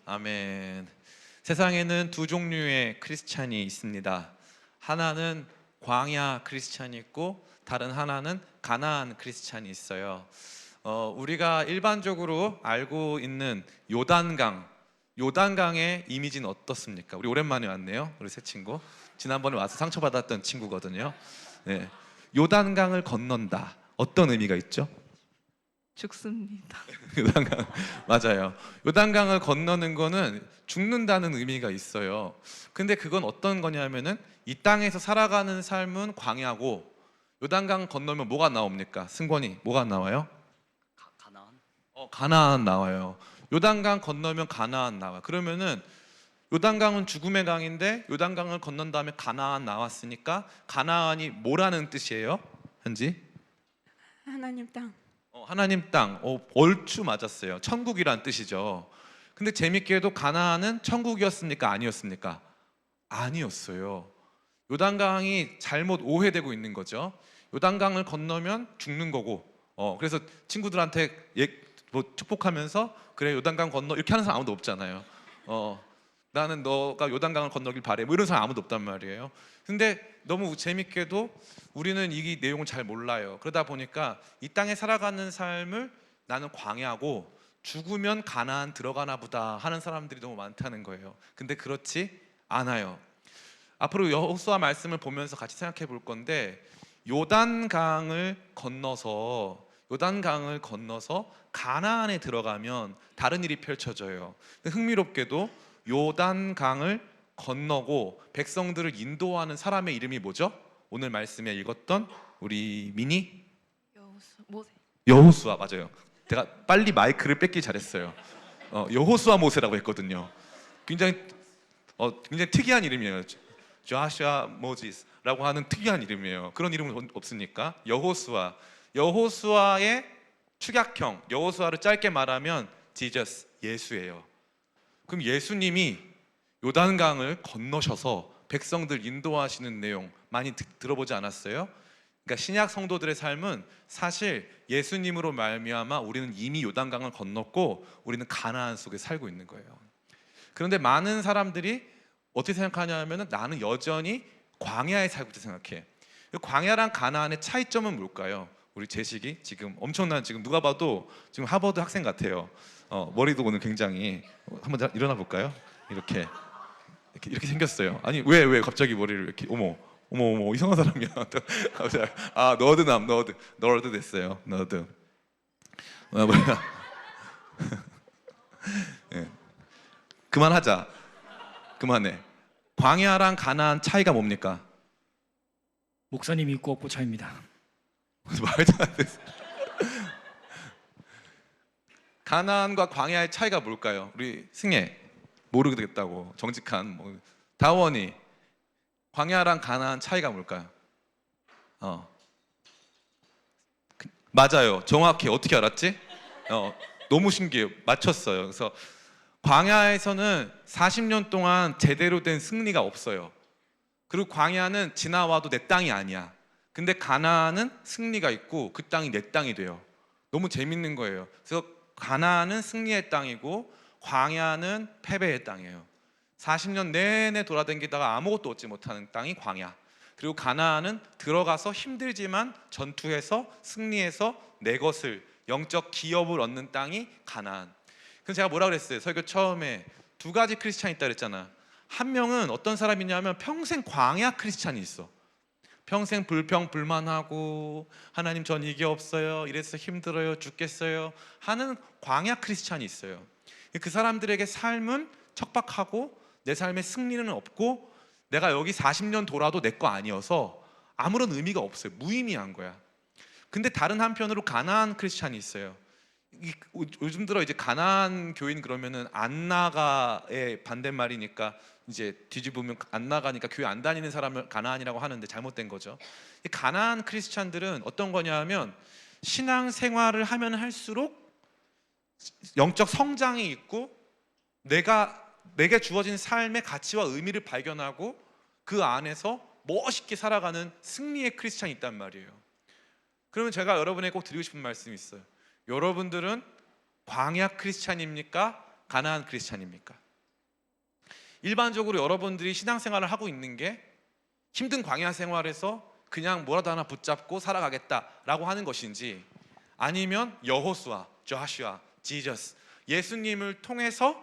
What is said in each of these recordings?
아멘. 세상에는 두 종류의 크리스찬이 있습니다. 하나는 광야 크리스찬이 있고 다른 하나는 가나안 크리스찬이 있어요. 우리가 일반적으로 알고 있는 요단강의 이미지는 어떻습니까? 우리 오랜만에 왔네요. 우리 새 친구. 지난번에 와서 상처받았던 친구거든요. 네. 요단강을 건넌다. 어떤 의미가 있죠? 죽습니다. 요단강 맞아요. 요단강을 건너는 거는 죽는다는 의미가 있어요. 근데 그건 어떤 거냐면은 이 땅에서 살아가는 삶은 광야고 요단강 건너면 뭐가 나옵니까? 승권이 뭐가 나와요? 가나안? 가나안 나와요. 요단강 건너면 가나안 나와. 그러면은 요단강은 죽음의 강인데 요단강을 건넌 다음에 가나안 나왔으니까 가나안이 뭐라는 뜻이에요? 현지? 하나님 땅. 하나님 땅. 얼추 맞았어요. 천국이란 뜻이죠. 근데 재밌게도 가나안은 천국이었습니까? 아니었습니까? 아니었어요. 요단강이 잘못 오해되고 있는 거죠. 요단강을 건너면 죽는 거고. 그래서 친구들한테 축복하면서 그래 요단강 건너 이렇게 하는 사람 아무도 없잖아요. 나는 너가 요단강을 건너길 바래. 뭐 이런 사람 아무도 없단 말이에요. 근데 너무 재밌게도 우리는 이 내용을 잘 몰라요. 그러다 보니까 이 땅에 살아가는 삶을 나는 광야고 죽으면 가나안 들어가나 보다 하는 사람들이 너무 많다는 거예요. 근데 그렇지 않아요. 앞으로 여호수아 말씀을 보면서 같이 생각해 볼 건데 요단강을 건너서 가나안에 들어가면 다른 일이 펼쳐져요. 흥미롭게도 요단강을 건너고 백성들을 인도하는 사람의 이름이 뭐죠? 오늘 말씀에 읽었던 우리 미니 모세. 여호수아 맞아요. 제가 빨리 마이크를 뺏기 잘했어요. 여호수아 모세라고 했거든요. 굉장히 특이한 이름이에요. 조슈아 모지스라고 하는 특이한 이름이에요. 그런 이름은 없으니까 여호수아의 축약형 여호수아를 짧게 말하면 지저스 예수예요. 그럼 예수님이 요단강을 건너셔서 백성들 인도하시는 내용 많이 들어보지 않았어요? 그러니까 신약 성도들의 삶은 사실 예수님으로 말미암아 우리는 이미 요단강을 건넜고 우리는 가나안 속에 살고 있는 거예요. 그런데 많은 사람들이 어떻게 생각하냐면 나는 여전히 광야에 살고 있다 생각해. 광야랑 가나안의 차이점은 뭘까요? 우리 제식이 지금 엄청난 지금 누가 봐도 지금 하버드 학생 같아요. 머리도 오늘 굉장히 한번 일어나 볼까요? 이렇게 생겼어요. 아니 왜 갑자기 머리를 이렇게 어머 이상한 사람이야. 갑자기 너드 됐어요. 너드. 뭐야? 네. 그만하자. 그만해. 광야랑 가나안 차이가 뭡니까? 목사님 있고 없고 차입니다. 말도 안 돼. 가나안과 광야의 차이가 뭘까요? 우리 승혜 모르겠다고 정직한 다원이 광야랑 가나안 차이가 뭘까요? 맞아요. 정확해. 어떻게 알았지? 너무 신기해요. 맞췄어요. 그래서 광야에서는 40년 동안 제대로 된 승리가 없어요. 그리고 광야는 지나와도 내 땅이 아니야. 근데 가나안은 승리가 있고 그 땅이 내 땅이 돼요. 너무 재밌는 거예요. 그래서 가나안은 승리의 땅이고 광야는 패배의 땅이에요. 40년 내내 돌아다니다가 아무것도 얻지 못하는 땅이 광야. 그리고 가나안은 들어가서 힘들지만 전투해서 승리해서 내 것을 영적 기업을 얻는 땅이 가나안. 그래서 제가 뭐라 그랬어요? 설교 처음에 두 가지 크리스찬이 있다 그랬잖아. 한 명은 어떤 사람이냐면 평생 광야 크리스찬이 있어. 평생 불평불만하고 하나님 전 이게 없어요. 이래서 힘들어요. 죽겠어요. 하는 광야 크리스찬이 있어요. 그 사람들에게 삶은 척박하고 내 삶의 승리는 없고 내가 여기 40년 돌아도 내 거 아니어서 아무런 의미가 없어요. 무의미한 거야. 근데 다른 한편으로 가나안 크리스찬이 있어요. 요즘 들어 이제 가나안 교인 그러면은 안 나가의 반대말이니까 이제 뒤집으면 안 나가니까 교회 안 다니는 사람을 가나안이라고 하는데 잘못된 거죠. 이 가나안 크리스찬들은 어떤 거냐면 신앙 생활을 하면 할수록 영적 성장이 있고 내게 주어진 삶의 가치와 의미를 발견하고 그 안에서 멋있게 살아가는 승리의 크리스찬이 있단 말이에요. 그러면 제가 여러분에게 꼭 드리고 싶은 말씀이 있어요. 여러분들은 광야 크리스찬입니까? 가나안 크리스찬입니까? 일반적으로 여러분들이 신앙생활을 하고 있는 게 힘든 광야 생활에서 그냥 뭐라도 하나 붙잡고 살아가겠다라고 하는 것인지, 아니면 여호수아, 조슈아, 지저스, 예수님을 통해서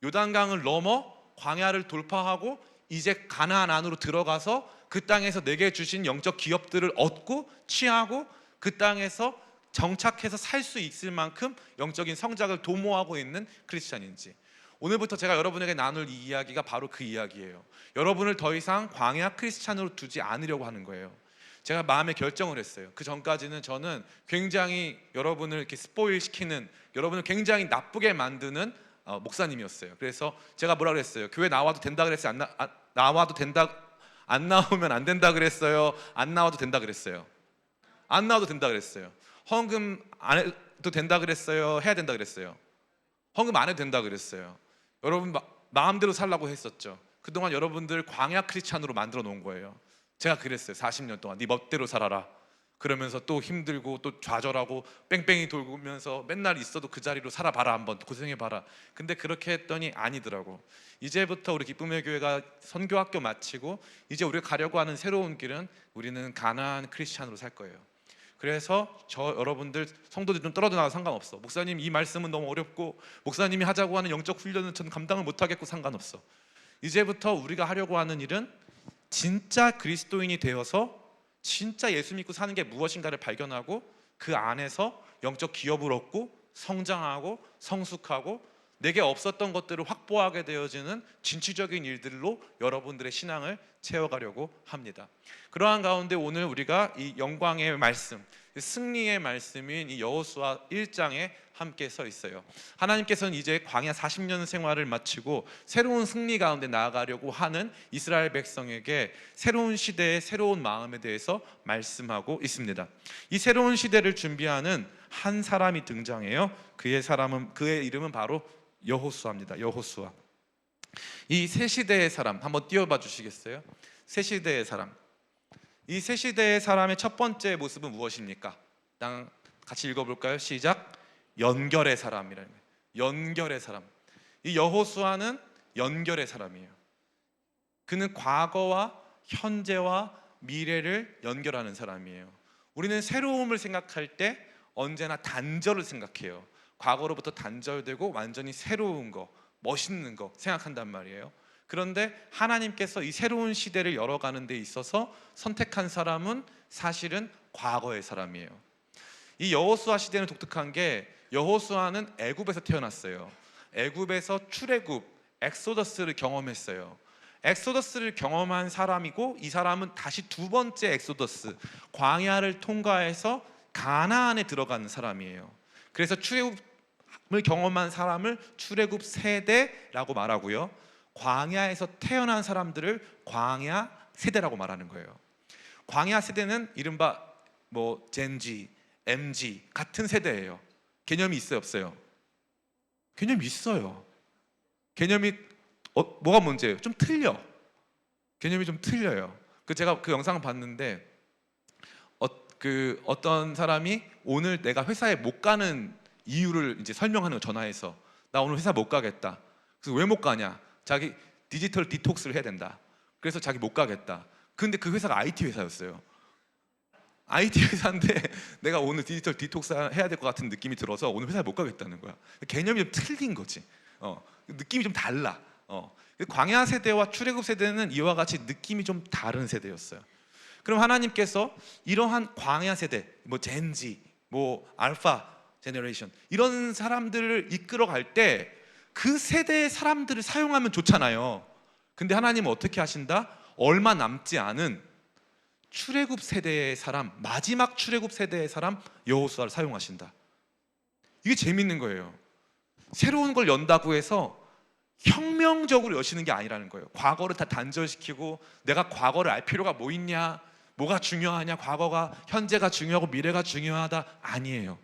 요단강을 넘어 광야를 돌파하고 이제 가나안 안으로 들어가서 그 땅에서 내게 주신 영적 기업들을 얻고 취하고 그 땅에서 정착해서 살 수 있을 만큼 영적인 성장을 도모하고 있는 크리스찬인지, 오늘부터 제가 여러분에게 나눌 이 이야기가 바로 그 이야기예요. 여러분을 더 이상 광야 크리스찬으로 두지 않으려고 하는 거예요. 제가 마음에 결정을 했어요. 그 전까지는 저는 굉장히 여러분을 이렇게 스포일 시키는, 여러분을 굉장히 나쁘게 만드는 목사님이었어요. 그래서 제가 뭐라 그랬어요? 교회 나와도 된다 그랬어요? 나와도 된다, 안 나오면 안 된다 그랬어요? 안 나와도 된다 그랬어요? 안 나와도 된다 그랬어요. 헌금 안 해도 된다 그랬어요? 해야 된다 그랬어요? 헌금 안 해도 된다 그랬어요. 여러분 마음대로 살라고 했었죠. 그동안 여러분들 광야 크리스찬으로 만들어 놓은 거예요. 제가 그랬어요. 40년 동안 네 멋대로 살아라 그러면서 또 힘들고 또 좌절하고 뺑뺑이 돌면서 맨날 있어도 그 자리로 살아봐라, 한번 고생해봐라. 근데 그렇게 했더니 아니더라고. 이제부터 우리 기쁨의 교회가 선교학교 마치고 이제 우리가 가려고 하는 새로운 길은, 우리는 가나안 크리스찬으로 살 거예요. 그래서 저 여러분들 성도들 좀 떨어져 나가도 상관없어. 목사님 이 말씀은 너무 어렵고 목사님이 하자고 하는 영적 훈련은 저는 감당을 못하겠고 상관없어. 이제부터 우리가 하려고 하는 일은 진짜 그리스도인이 되어서 진짜 예수 믿고 사는 게 무엇인가를 발견하고 그 안에서 영적 기업을 얻고 성장하고 성숙하고 내게 없었던 것들을 확보하게 되어지는 진취적인 일들로 여러분들의 신앙을 채워가려고 합니다. 그러한 가운데 오늘 우리가 이 영광의 말씀, 승리의 말씀인 이 여호수아 1장에 함께 서 있어요. 하나님께서는 이제 광야 40년 생활을 마치고 새로운 승리 가운데 나아가려고 하는 이스라엘 백성에게 새로운 시대의 새로운 마음에 대해서 말씀하고 있습니다. 이 새로운 시대를 준비하는 한 사람이 등장해요. 그의 이름은 바로 여호수아입니다. 여호수아. 이 새 시대의 사람 한번 띄워봐 주시겠어요? 새 시대의 사람. 이 새 시대의 사람의 첫 번째 모습은 무엇입니까? 같이 읽어볼까요? 시작. 연결의 사람이라는 거예요. 연결의 사람. 이 여호수아는 연결의 사람이에요. 그는 과거와 현재와 미래를 연결하는 사람이에요. 우리는 새로움을 생각할 때 언제나 단절을 생각해요. 과거로부터 단절되고 완전히 새로운 거, 멋있는 거 생각한단 말이에요. 그런데 하나님께서 이 새로운 시대를 열어가는 데 있어서 선택한 사람은 사실은 과거의 사람이에요. 이 여호수아 시대는 독특한 게, 여호수아는 애굽에서 태어났어요. 애굽에서 출애굽, 엑소더스를 경험했어요. 엑소더스를 경험한 사람이고, 이 사람은 다시 두 번째 엑소더스, 광야를 통과해서 가나안에 들어가는 사람이에요. 그래서 출애굽을 경험한 사람을 출애굽 세대라고 말하고요, 광야에서 태어난 사람들을 광야 세대라고 말하는 거예요. 광야 세대는 이른바 젠지, MG 같은 세대예요. 개념이 있어요, 없어요? 개념이 있어요. 개념이 뭐가 문제예요? 좀 틀려. 개념이 좀 틀려요. 제가 그 영상을 봤는데 어떤 사람이 오늘 내가 회사에 못 가는 이유를 이제 설명하는 거, 전화해서 나 오늘 회사 못 가겠다. 그래서 왜 못 가냐? 자기 디지털 디톡스를 해야 된다. 그래서 자기 못 가겠다. 근데 그 회사가 IT 회사였어요. IT 회사인데 내가 오늘 디지털 디톡스 해야 될 것 같은 느낌이 들어서 오늘 회사에 못 가겠다는 거야. 개념이 좀 틀린 거지. 느낌이 좀 달라. 광야 세대와 출애굽 세대는 이와 같이 느낌이 좀 다른 세대였어요. 그럼 하나님께서 이러한 광야 세대, 젠지, 알파 제너레이션, 이런 사람들을 이끌어 갈 때 그 세대의 사람들을 사용하면 좋잖아요. 근데 하나님은 어떻게 하신다? 얼마 남지 않은 출애굽 세대의 사람, 마지막 출애굽 세대의 사람 여호수아를 사용하신다. 이게 재밌는 거예요. 새로운 걸 연다고 해서 혁명적으로 여시는 게 아니라는 거예요. 과거를 다 단절시키고 내가 과거를 알 필요가 뭐 있냐, 뭐가 중요하냐, 과거가, 현재가 중요하고 미래가 중요하다, 아니에요.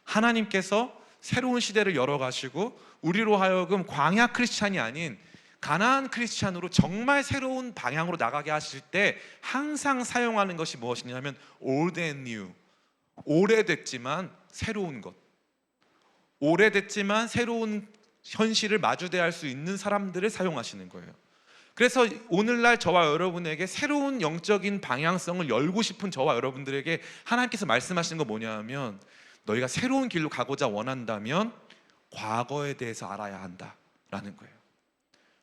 하나님께서 새로운 시대를 열어가시고 우리로 하여금 광야 크리스찬이 아닌 가나안 크리스찬으로 정말 새로운 방향으로 나가게 하실 때 항상 사용하는 것이 무엇이냐면 old and new, 오래됐지만 새로운 것, 오래됐지만 새로운 현실을 마주대할 수 있는 사람들을 사용하시는 거예요. 그래서 오늘날 저와 여러분에게 새로운 영적인 방향성을 열고 싶은 저와 여러분들에게 하나님께서 말씀하시는 거 뭐냐면, 너희가 새로운 길로 가고자 원한다면 과거에 대해서 알아야 한다라는 거예요.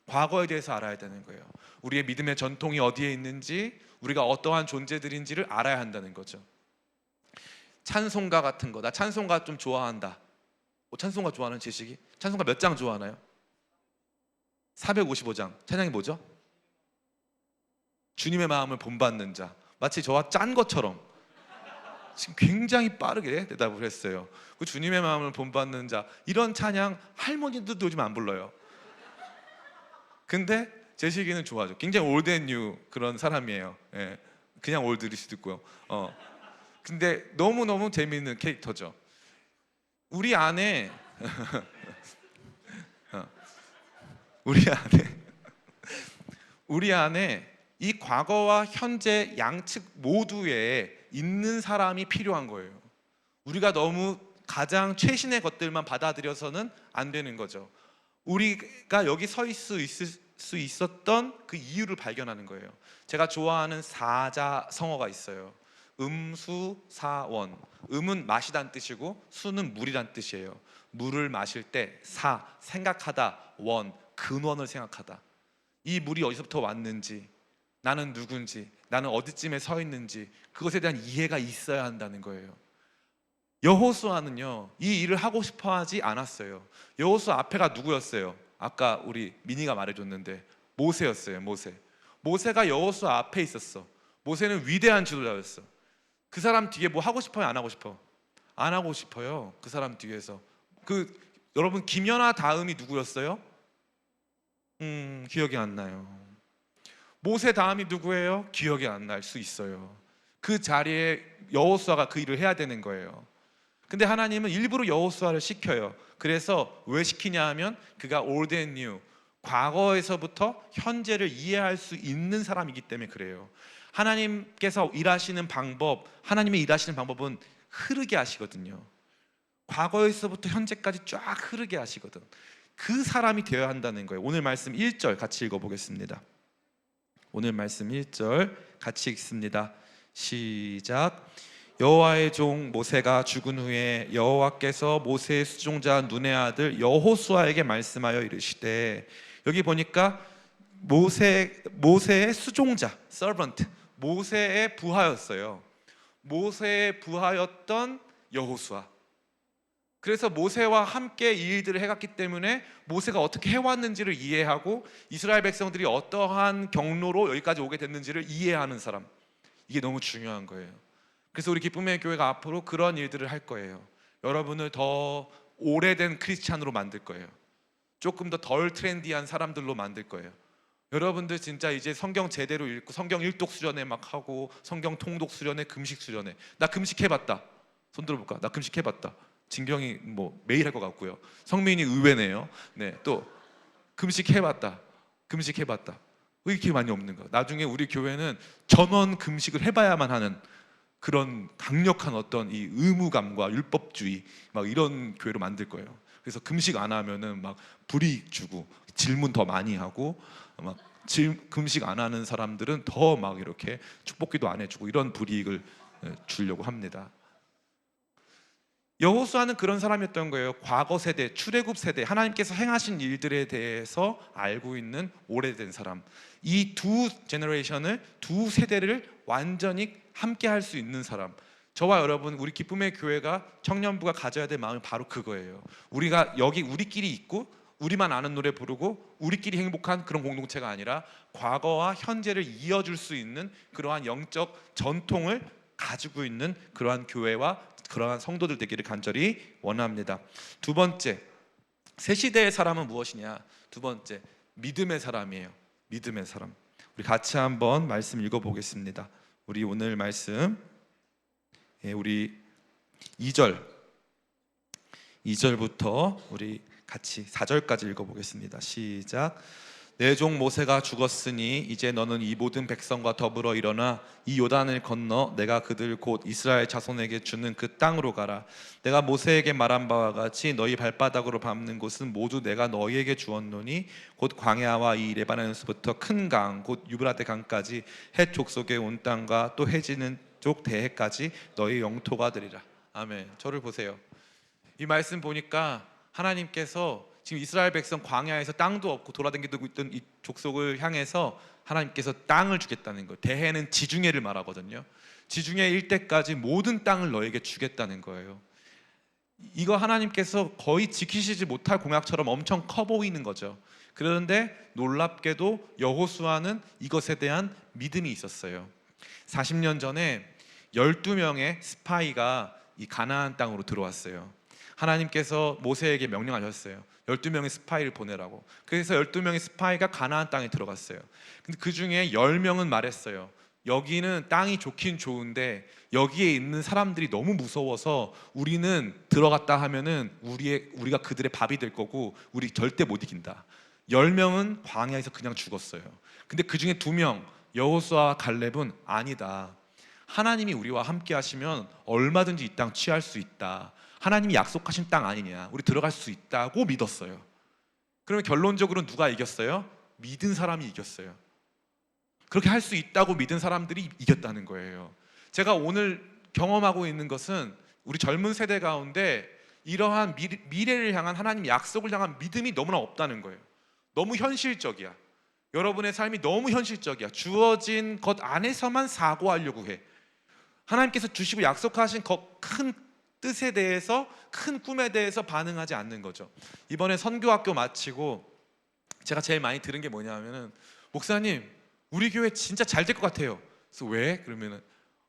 과거에 대해서 알아야 되는 거예요. 우리의 믿음의 전통이 어디에 있는지, 우리가 어떠한 존재들인지를 알아야 한다는 거죠. 찬송가 같은 거, 나 찬송가 좀 좋아한다. 찬송가 좋아하는 지식이? 찬송가 몇 장 좋아하나요? 455장. 찬양이 뭐죠? 주님의 마음을 본받는 자. 마치 저와 짠 것처럼 지금 굉장히 빠르게 대답을 했어요. 그 주님의 마음을 본받는 자, 이런 찬양 할머니들도 요즘 안 불러요. 근데 제시기는 좋아하죠. 굉장히 올드 앤 뉴 그런 사람이에요. 예, 그냥 올드일 수도 있고요. 근데 너무너무 재미있는 캐릭터죠. 우리 안에 우리 안에 이 과거와 현재 양측 모두에 있는 사람이 필요한 거예요. 우리가 너무 가장 최신의 것들만 받아들여서는 안 되는 거죠. 우리가 여기 서 있을 수 있었던 그 이유를 발견하는 거예요. 제가 좋아하는 사자성어가 있어요. 음수사원. 음은 마시다는 뜻이고 수는 물이란 뜻이에요. 물을 마실 때 사, 생각하다, 원, 근원을 생각하다. 이 물이 어디서부터 왔는지, 나는 누군지, 나는 어디쯤에 서 있는지, 그것에 대한 이해가 있어야 한다는 거예요. 여호수아는요, 이 일을 하고 싶어 하지 않았어요. 여호수아 앞에가 누구였어요? 아까 우리 미니가 말해줬는데 모세였어요. 모세가 여호수아 앞에 있었어. 모세는 위대한 지도자였어. 그 사람 뒤에 뭐 하고 싶어요? 안 하고 싶어? 안 하고 싶어요. 그 사람 뒤에서. 여러분, 김연아 다음이 누구였어요? 기억이 안 나요. 모세 다음이 누구예요? 기억이 안 날 수 있어요. 그 자리에 여호수아가 그 일을 해야 되는 거예요. 근데 하나님은 일부러 여호수아를 시켜요. 그래서 왜 시키냐 하면 그가 올드 앤 뉴, 과거에서부터 현재를 이해할 수 있는 사람이기 때문에 그래요. 하나님께서 일하시는 방법, 하나님의 일하시는 방법은 흐르게 하시거든요. 과거에서부터 현재까지 쫙 흐르게 하시거든. 그 사람이 되어야 한다는 거예요. 오늘 말씀 1절 같이 읽어보겠습니다. 오늘 말씀 1절 같이 읽습니다. 시작. 여호와의 종 모세가 죽은 후에 여호와께서 모세의 수종자 눈의 아들 여호수아에게 말씀하여 이르시되, 여기 보니까 모세의 수종자, servant, 모세의 부하였어요. 모세의 부하였던 여호수아. 그래서 모세와 함께 이 일들을 해갔기 때문에 모세가 어떻게 해왔는지를 이해하고 이스라엘 백성들이 어떠한 경로로 여기까지 오게 됐는지를 이해하는 사람, 이게 너무 중요한 거예요. 그래서 우리 기쁨의 교회가 앞으로 그런 일들을 할 거예요. 여러분을 더 오래된 크리스찬으로 만들 거예요. 조금 더 덜 트렌디한 사람들로 만들 거예요. 여러분들 진짜 이제 성경 제대로 읽고 성경 일독 수련회 막 하고 성경 통독 수련회, 금식 수련회. 나 금식 해봤다. 손 들어볼까? 나 금식 해봤다. 진경이 뭐 매일 할 것 같고요. 성민이 의외네요. 네, 또 금식 해봤다. 왜 이렇게 많이 없는 거야? 나중에 우리 교회는 전원 금식을 해봐야만 하는 그런 강력한 어떤 이 의무감과 율법주의 막 이런 교회로 만들 거예요. 그래서 금식 안 하면은 막 불이익 주고 질문 더 많이 하고, 막 금식 안 하는 사람들은 더 막 이렇게 축복기도 안 해주고 이런 불이익을 주려고 합니다. 여호수아는 그런 사람이었던 거예요. 과거 세대, 출애굽 세대, 하나님께서 행하신 일들에 대해서 알고 있는 오래된 사람. 이 두 제너레이션을, 두 세대를 완전히 함께 할 수 있는 사람. 저와 여러분, 우리 기쁨의 교회가, 청년부가 가져야 될 마음이 바로 그거예요. 우리가 여기 우리끼리 있고 우리만 아는 노래 부르고 우리끼리 행복한 그런 공동체가 아니라 과거와 현재를 이어줄 수 있는 그러한 영적 전통을 가지고 있는 그러한 교회와 그러한 성도들 되기를 간절히 원합니다. 두 번째, 새 시대의 사람은 무엇이냐? 두 번째, 믿음의 사람이에요. 믿음의 사람. 우리 같이 한번 말씀 읽어보겠습니다. 우리 오늘 말씀, 우리 2절부터 우리 같이 4절까지 읽어보겠습니다. 시작. 내 종 모세가 죽었으니 이제 너는 이 모든 백성과 더불어 일어나 이 요단을 건너 내가 그들 곧 이스라엘 자손에게 주는 그 땅으로 가라. 내가 모세에게 말한 바와 같이 너희 발바닥으로 밟는 곳은 모두 내가 너희에게 주었노니 곧 광야와 이 레바논에서부터 큰 강 곧 유브라데 강까지 헷 족속에 온 땅과 또 해지는 쪽 대해까지 너희 영토가 되리라. 아멘. 저를 보세요. 이 말씀 보니까 하나님께서 지금 이스라엘 백성 광야에서 땅도 없고 돌아다니고 있던 이 족속을 향해서 하나님께서 땅을 주겠다는 거예요. 대해는 지중해를 말하거든요. 지중해 일대까지 모든 땅을 너에게 주겠다는 거예요. 이거 하나님께서 거의 지키시지 못할 공약처럼 엄청 커 보이는 거죠. 그런데 놀랍게도 여호수아는 이것에 대한 믿음이 있었어요. 40년 전에 12명의 스파이가 이 가나안 땅으로 들어왔어요. 하나님께서 모세에게 명령하셨어요. 12명의 스파이를 보내라고. 그래서 12명의 스파이가 가나안 땅에 들어갔어요. 근데 그 중에 10명은 말했어요. 여기는 땅이 좋긴 좋은데 여기에 있는 사람들이 너무 무서워서 우리는 들어갔다 하면은 우리가 그들의 밥이 될 거고 우리 절대 못 이긴다. 10명은 광야에서 그냥 죽었어요. 근데 그 중에 2명, 여호수아와 갈렙은 아니다. 하나님이 우리와 함께 하시면 얼마든지 이 땅 취할 수 있다. 하나님이 약속하신 땅 아니냐, 우리 들어갈 수 있다고 믿었어요. 그러면 결론적으로 누가 이겼어요? 믿은 사람이 이겼어요. 그렇게 할 수 있다고 믿은 사람들이 이겼다는 거예요. 제가 오늘 경험하고 있는 것은 우리 젊은 세대 가운데 이러한 미래를 향한 하나님 약속을 향한 믿음이 너무나 없다는 거예요. 너무 현실적이야. 여러분의 삶이 너무 현실적이야. 주어진 것 안에서만 사고하려고 해. 하나님께서 주시고 약속하신 큰 뜻에 대해서, 큰 꿈에 대해서 반응하지 않는 거죠. 이번에 선교학교 마치고 제가 제일 많이 들은 게 뭐냐면은, 목사님 우리 교회 진짜 잘 될 것 같아요. 그래서 왜? 그러면은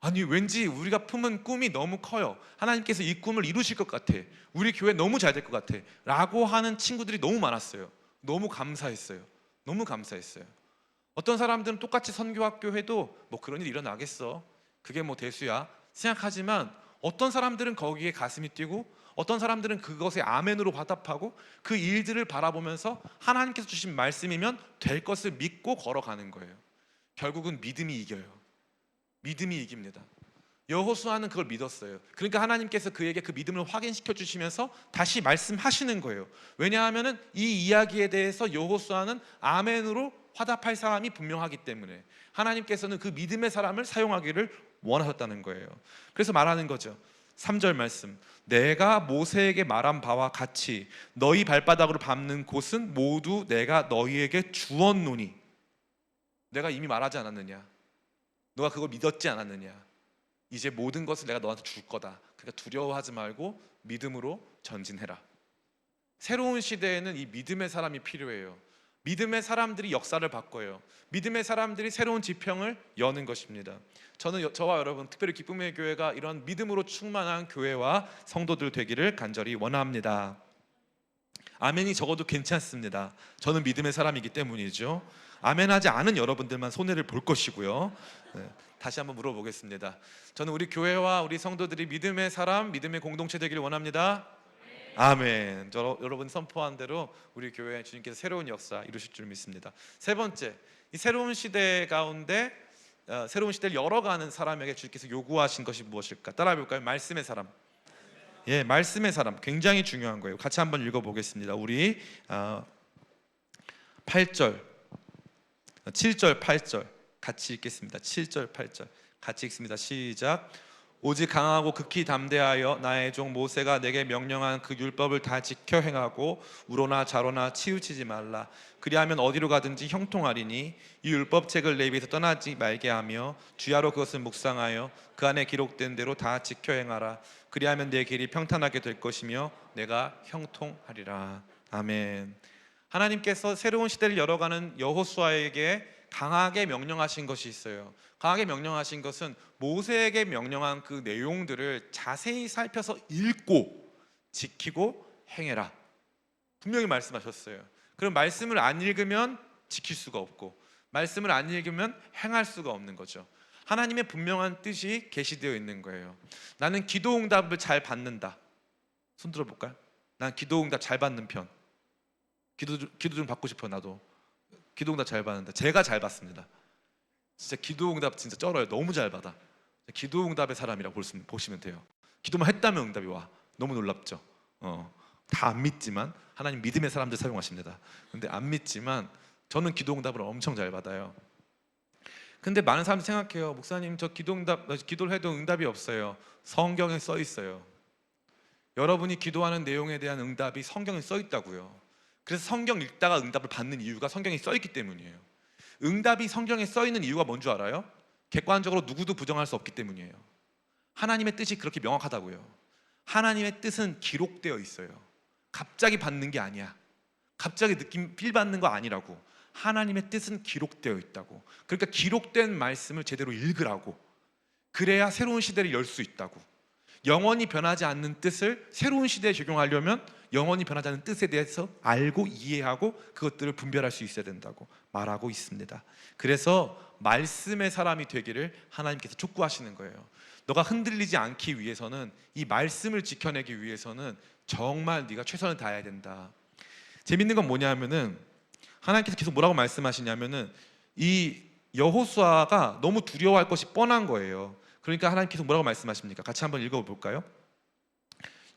아니 왠지 우리가 품은 꿈이 너무 커요. 하나님께서 이 꿈을 이루실 것 같아. 우리 교회 너무 잘 될 것 같아 라고 하는 친구들이 너무 많았어요. 너무 감사했어요. 너무 감사했어요. 어떤 사람들은 똑같이 선교학교 해도 뭐 그런 일 일어나겠어, 그게 뭐 대수야 생각하지만, 어떤 사람들은 거기에 가슴이 뛰고 어떤 사람들은 그것에 아멘으로 화답하고 그 일들을 바라보면서 하나님께서 주신 말씀이면 될 것을 믿고 걸어가는 거예요. 결국은 믿음이 이겨요. 믿음이 이깁니다. 여호수아는 그걸 믿었어요. 그러니까 하나님께서 그에게 그 믿음을 확인시켜 주시면서 다시 말씀하시는 거예요. 왜냐하면 이 이야기에 대해서 여호수아는 아멘으로 화답할 사람이 분명하기 때문에 하나님께서는 그 믿음의 사람을 사용하기를 원하셨다는 거예요. 그래서 말하는 거죠. 3절 말씀, 내가 모세에게 말한 바와 같이 너희 발바닥으로 밟는 곳은 모두 내가 너희에게 주었노니. 내가 이미 말하지 않았느냐? 너가 그걸 믿었지 않았느냐? 이제 모든 것을 내가 너한테 줄 거다. 그러니까 두려워하지 말고 믿음으로 전진해라. 새로운 시대에는 이 믿음의 사람이 필요해요. 믿음의 사람들이 역사를 바꿔요. 믿음의 사람들이 새로운 지평을 여는 것입니다. 저는 저와 여러분, 특별히 기쁨의 교회가 이런 믿음으로 충만한 교회와 성도들 되기를 간절히 원합니다. 아멘이 적어도 괜찮습니다. 저는 믿음의 사람이기 때문이죠. 아멘하지 않은 여러분들만 손해를 볼 것이고요. 네, 다시 한번 물어보겠습니다. 저는 우리 교회와 우리 성도들이 믿음의 사람, 믿음의 공동체 되기를 원합니다. 아멘. 여러분 선포한 대로 우리 교회 주님께서 새로운 역사 이루실 줄 믿습니다. 세 번째, 이 새로운 시대 가운데 새로운 시대를 열어가는 사람에게 주님께서 요구하신 것이 무엇일까? 따라해 볼까요? 말씀의 사람. 예, 말씀의 사람 굉장히 중요한 거예요. 같이 한번 읽어보겠습니다. 우리 8절, 7절, 8절 같이 읽겠습니다. 7절, 8절 같이 읽습니다. 시작. 오직 강하고 극히 담대하여 나의 종 모세가 내게 명령한 그 율법을 다 지켜 행하고 우로나 좌로나 치우치지 말라. 그리하면 어디로 가든지 형통하리니 이 율법책을 내 입에서 떠나지 말게 하며 주야로 그것을 묵상하여 그 안에 기록된 대로 다 지켜 행하라. 그리하면 내 길이 평탄하게 될 것이며 내가 형통하리라. 아멘. 하나님께서 새로운 시대를 열어가는 여호수아에게 강하게 명령하신 것이 있어요. 강하게 명령하신 것은 모세에게 명령한 그 내용들을 자세히 살펴서 읽고 지키고 행해라. 분명히 말씀하셨어요. 그럼 말씀을 안 읽으면 지킬 수가 없고 말씀을 안 읽으면 행할 수가 없는 거죠. 하나님의 분명한 뜻이 계시되어 있는 거예요. 나는 기도응답을 잘 받는다. 손 들어볼까요? 난 기도응답 잘 받는 편. 기도 좀 받고 싶어. 나도 기도응답 잘 받는다. 제가 잘 받습니다. 진짜 기도응답 진짜 쩔어요. 너무 잘 받아. 기도응답의 사람이라고 보시면 돼요. 기도만 했다면 응답이 와. 너무 놀랍죠. 다 안 믿지만 하나님 믿음의 사람들 사용하십니다. 근데 안 믿지만 저는 기도응답을 엄청 잘 받아요. 근데 많은 사람들이 생각해요. 목사님 저 기도를 해도 응답이 없어요. 성경에 써 있어요. 여러분이 기도하는 내용에 대한 응답이 성경에 써 있다고요. 그래서 성경 읽다가 응답을 받는 이유가 성경에 써 있기 때문이에요. 응답이 성경에 써 있는 이유가 뭔 줄 알아요? 객관적으로 누구도 부정할 수 없기 때문이에요. 하나님의 뜻이 그렇게 명확하다고요. 하나님의 뜻은 기록되어 있어요. 갑자기 받는 게 아니야. 갑자기 느낌 필 받는 거 아니라고. 하나님의 뜻은 기록되어 있다고. 그러니까 기록된 말씀을 제대로 읽으라고. 그래야 새로운 시대를 열 수 있다고. 영원히 변하지 않는 뜻을 새로운 시대에 적용하려면 영원히 변하지 않는 뜻에 대해서 알고 이해하고 그것들을 분별할 수 있어야 된다고 말하고 있습니다. 그래서 말씀의 사람이 되기를 하나님께서 촉구하시는 거예요. 너가 흔들리지 않기 위해서는, 이 말씀을 지켜내기 위해서는 정말 네가 최선을 다해야 된다. 재밌는 건 뭐냐면은 하나님께서 계속 뭐라고 말씀하시냐면은 이 여호수아가 너무 두려워할 것이 뻔한 거예요. 그러니까 하나님께서 뭐라고 말씀하십니까? 같이 한번 읽어볼까요?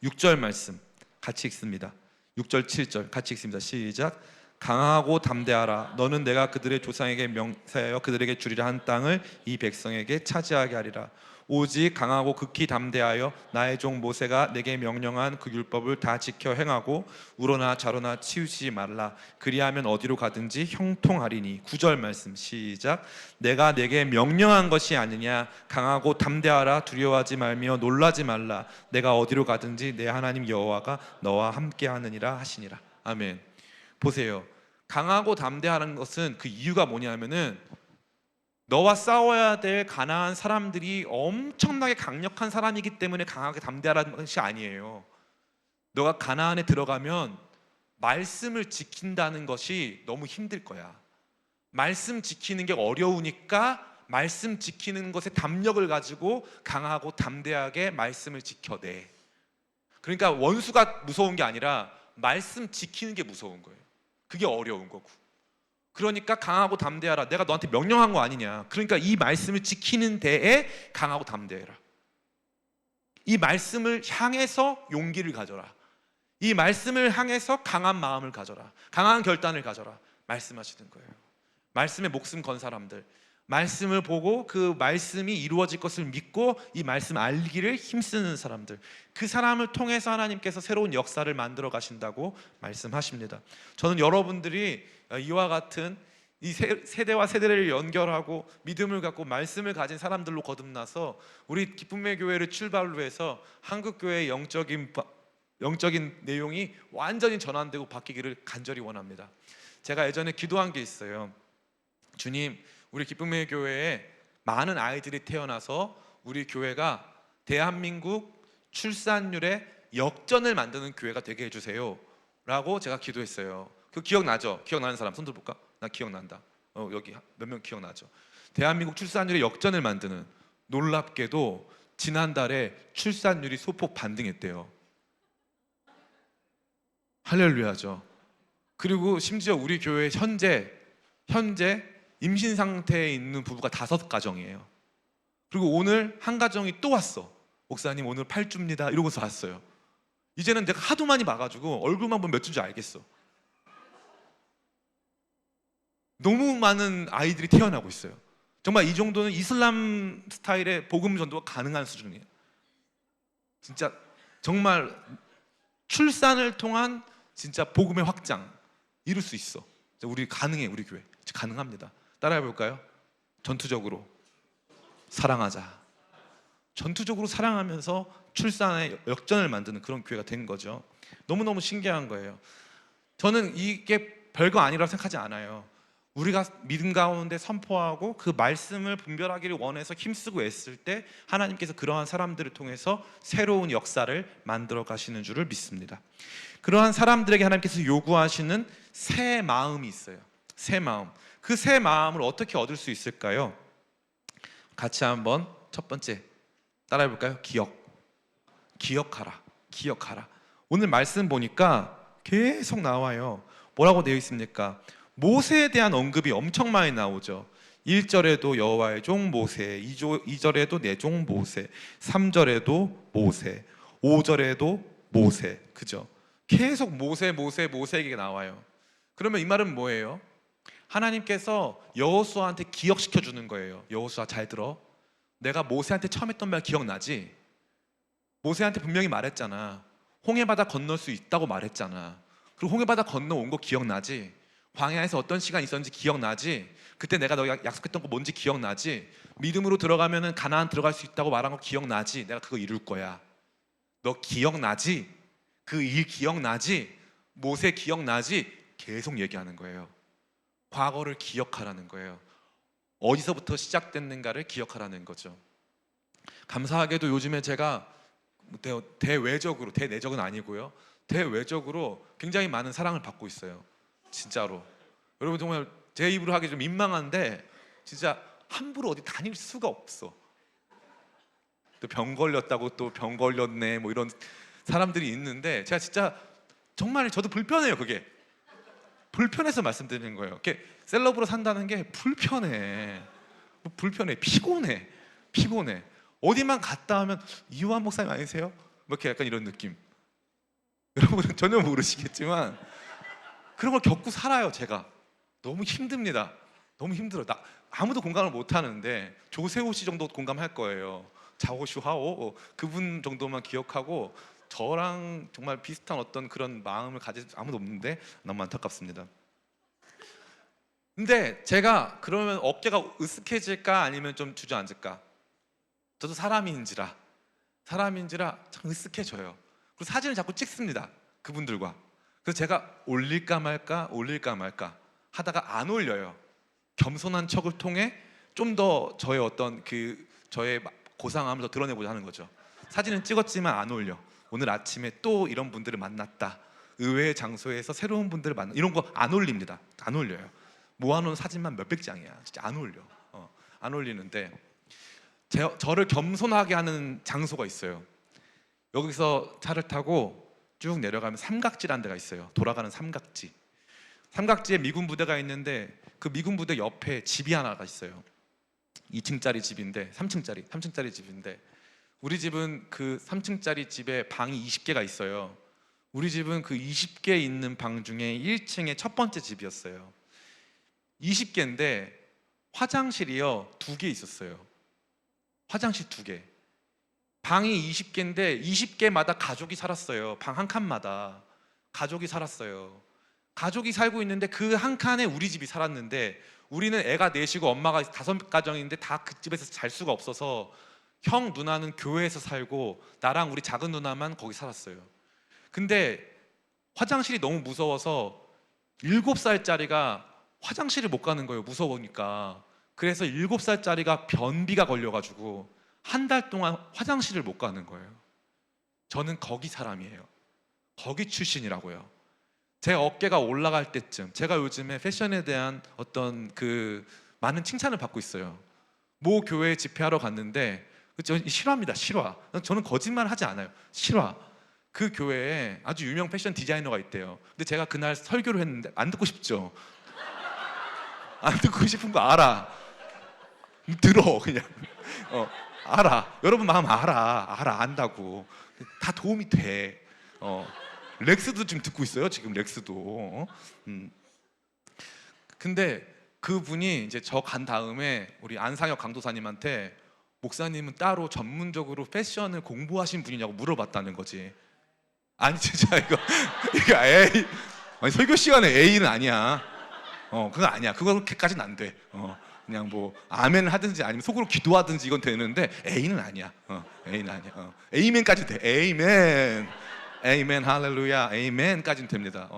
6절 말씀 같이 읽습니다. 6절 7절 같이 읽습니다. 시작. 강하고 담대하라. 너는 내가 그들의 조상에게 명세하여 그들에게 주리라 한 땅을 이 백성에게 차지하게 하리라. 오직 강하고 극히 담대하여 나의 종 모세가 내게 명령한 그 율법을 다 지켜 행하고 우러나 좌로나 치우치지 말라. 그리하면 어디로 가든지 형통하리니. 9절 말씀 시작. 내가 내게 명령한 것이 아니냐. 강하고 담대하라. 두려워하지 말며 놀라지 말라. 내가 어디로 가든지 내 하나님 여호와가 너와 함께하느니라 하시니라. 아멘. 보세요. 강하고 담대하는 것은 그 이유가 뭐냐면은 너와 싸워야 될 가나안 사람들이 엄청나게 강력한 사람이기 때문에 강하게 담대하라는 것이 아니에요. 너가 가나안에 들어가면 말씀을 지킨다는 것이 너무 힘들 거야. 말씀 지키는 게 어려우니까 말씀 지키는 것에 담력을 가지고 강하고 담대하게 말씀을 지켜내. 그러니까 원수가 무서운 게 아니라 말씀 지키는 게 무서운 거예요. 그게 어려운 거고. 그러니까 강하고 담대하라. 내가 너한테 명령한 거 아니냐. 그러니까 이 말씀을 지키는 데에 강하고 담대해라. 이 말씀을 향해서 용기를 가져라. 이 말씀을 향해서 강한 마음을 가져라. 강한 결단을 가져라. 말씀하시는 거예요. 말씀에 목숨 건 사람들, 말씀을 보고 그 말씀이 이루어질 것을 믿고 이 말씀 알기를 힘쓰는 사람들, 그 사람을 통해서 하나님께서 새로운 역사를 만들어 가신다고 말씀하십니다. 저는 여러분들이 이와 같은 이 세대와 세대를 연결하고 믿음을 갖고 말씀을 가진 사람들로 거듭나서 우리 기쁨의 교회를 출발로 해서 한국교회의 영적인 내용이 완전히 전환되고 바뀌기를 간절히 원합니다. 제가 예전에 기도한 게 있어요. 주님, 우리 기쁨의 교회에 많은 아이들이 태어나서 우리 교회가 대한민국 출산율의 역전을 만드는 교회가 되게 해주세요 라고 제가 기도했어요. 그 기억나죠? 기억나는 사람 손 들어볼까? 나 기억난다. 여기 몇 명 기억나죠? 대한민국 출산율의 역전을 만드는, 놀랍게도 지난달에 출산율이 소폭 반등했대요. 할렐루야죠. 그리고 심지어 우리 교회 현재 임신 상태에 있는 부부가 5가정이에요. 그리고 오늘 한 가정이 또 왔어. 목사님 오늘 8주입니다 이러고서 왔어요. 이제는 내가 하도 많이 봐가지고 얼굴만 보면 몇 주인지 알겠어. 너무 많은 아이들이 태어나고 있어요. 정말 이 정도는 이슬람 스타일의 복음 전도가 가능한 수준이에요. 진짜 정말 출산을 통한 진짜 복음의 확장 이룰 수 있어. 우리 가능해. 우리 교회 가능합니다. 따라해 볼까요? 전투적으로 사랑하자. 전투적으로 사랑하면서 출산의 역전을 만드는 그런 교회가 된 거죠. 너무너무 신기한 거예요. 저는 이게 별거 아니라고 생각하지 않아요. 우리가 믿음 가운데 선포하고 그 말씀을 분별하기를 원해서 힘쓰고 애쓸 때 하나님께서 그러한 사람들을 통해서 새로운 역사를 만들어 가시는 줄을 믿습니다. 그러한 사람들에게 하나님께서 요구하시는 새 마음이 있어요. 새 마음. 그 새 마음을 어떻게 얻을 수 있을까요? 같이 한번 첫 번째 따라해 볼까요? 기억하라. 기억하라. 오늘 말씀 보니까 계속 나와요. 뭐라고 되어 있습니까? 모세에 대한 언급이 엄청 많이 나오죠. 1절에도 여호와의 종 모세, 2절에도 내 종 모세, 3절에도 모세, 5절에도 모세. 그죠? 계속 모세 모세 모세 얘기가 나와요. 그러면 이 말은 뭐예요? 하나님께서 여호수아한테 기억시켜 주는 거예요. 여호수아 잘 들어. 내가 모세한테 처음 했던 말 기억나지? 모세한테 분명히 말했잖아. 홍해바다 건널 수 있다고 말했잖아. 그리고 홍해바다 건너온 거 기억나지? 광야에서 어떤 시간 있었는지 기억나지? 그때 내가 너 약속했던 거 뭔지 기억나지? 믿음으로 들어가면은 가나안 들어갈 수 있다고 말한 거 기억나지? 내가 그거 이룰 거야. 너 기억나지? 그 일 기억나지? 모세 기억나지? 계속 얘기하는 거예요. 과거를 기억하라는 거예요. 어디서부터 시작됐는가를 기억하라는 거죠. 감사하게도 요즘에 제가 대외적으로, 대내적은 아니고요, 대외적으로 굉장히 많은 사랑을 받고 있어요. 진짜로. 여러분 정말 제 입으로 하기 좀 민망한데 진짜 함부로 어디 다닐 수가 없어. 또 병 걸렸다고 또 병 걸렸네 뭐 이런 사람들이 있는데 제가 진짜 정말 저도 불편해요. 그게 불편해서 말씀드리는 거예요. 이렇게 셀럽으로 산다는 게 불편해. 불편해. 피곤해. 어디만 갔다 하면 이완 목사님 아니세요? 뭐 이렇게 약간 이런 느낌. 여러분은 전혀 모르시겠지만 그런 걸 겪고 살아요. 제가 너무 힘듭니다. 너무 힘들어. 나 아무도 공감을 못 하는데 조세호 씨 정도 공감할 거예요. 자오슈 하오 그분 정도만 기억하고 저랑 정말 비슷한 어떤 그런 마음을 가질 아무도 없는데 너무 안타깝습니다. 근데 제가 그러면 어깨가 으쓱해질까 아니면 좀 주저앉을까? 저도 사람인지라 참 으쓱해져요. 그리고 사진을 자꾸 찍습니다. 그분들과. 그래서 제가 올릴까 말까 하다가 안 올려요. 겸손한 척을 통해 좀 더 저의 어떤 저의 고상함을 더 드러내고자 하는 거죠. 사진은 찍었지만 안 올려. 오늘 아침에 또 이런 분들을 만났다. 의외의 장소에서 새로운 분들을 만나. 이런 거 안 올립니다. 안 올려요. 모아놓은 사진만 몇백 장이야. 진짜 안 올려. 안 올리는데 저를 겸손하게 하는 장소가 있어요. 여기서 차를 타고 쭉 내려가면 삼각지라는 데가 있어요. 돌아가는 삼각지. 삼각지에 미군 부대가 있는데 그 미군 부대 옆에 집이 하나가 있어요. 2층짜리 집인데 3층짜리 집인데 우리 집은 그 3층짜리 집에 방이 20개가 있어요. 우리 집은 그 20개 있는 방 중에 1층의 첫 번째 집이었어요. 20개인데 화장실이요 2개 있었어요. 화장실 2개. 방이 20개인데 20개마다 가족이 살았어요. 방 한 칸마다 가족이 살았어요. 가족이 살고 있는데 그 한 칸에 우리 집이 살았는데 우리는 애가 넷이고 엄마가 5가정인데 다 그 집에서 잘 수가 없어서 형 누나는 교회에서 살고 나랑 우리 작은 누나만 거기 살았어요. 근데 화장실이 너무 무서워서 7살짜리가 화장실을 못 가는 거예요. 무서우니까. 그래서 7살짜리가 변비가 걸려가지고 한 달 동안 화장실을 못 가는 거예요. 저는 거기 사람이에요. 거기 출신이라고요. 제 어깨가 올라갈 때쯤 제가 요즘에 패션에 대한 어떤 많은 칭찬을 받고 있어요. 모 교회에 집회하러 갔는데 실화입니다. 실화. 저는 거짓말 하지 않아요. 실화. 그 교회에 아주 유명 패션 디자이너가 있대요. 근데 제가 그날 설교를 했는데 안 듣고 싶죠? 안 듣고 싶은 거 알아. 들어 그냥. 알아. 여러분 마음 알아. 안다고. 다 도움이 돼. 렉스도 지금 듣고 있어요. 지금 렉스도. 근데 그분이 이제 저 간 다음에 우리 안상혁 강도사님한테 목사님은 따로 전문적으로 패션을 공부하신 분이냐고 물어봤다는 거지. 아니 진짜 이거 A 아니 설교 시간에 A는 아니야. 그거 아니야. 그거까지는 안 돼. 그냥 뭐 아멘을 하든지 아니면 속으로 기도하든지 이건 되는데 A는 아니야. A는 아니야. 에이멘까지 돼. 에이멘 할렐루야 에이멘까지는 됩니다.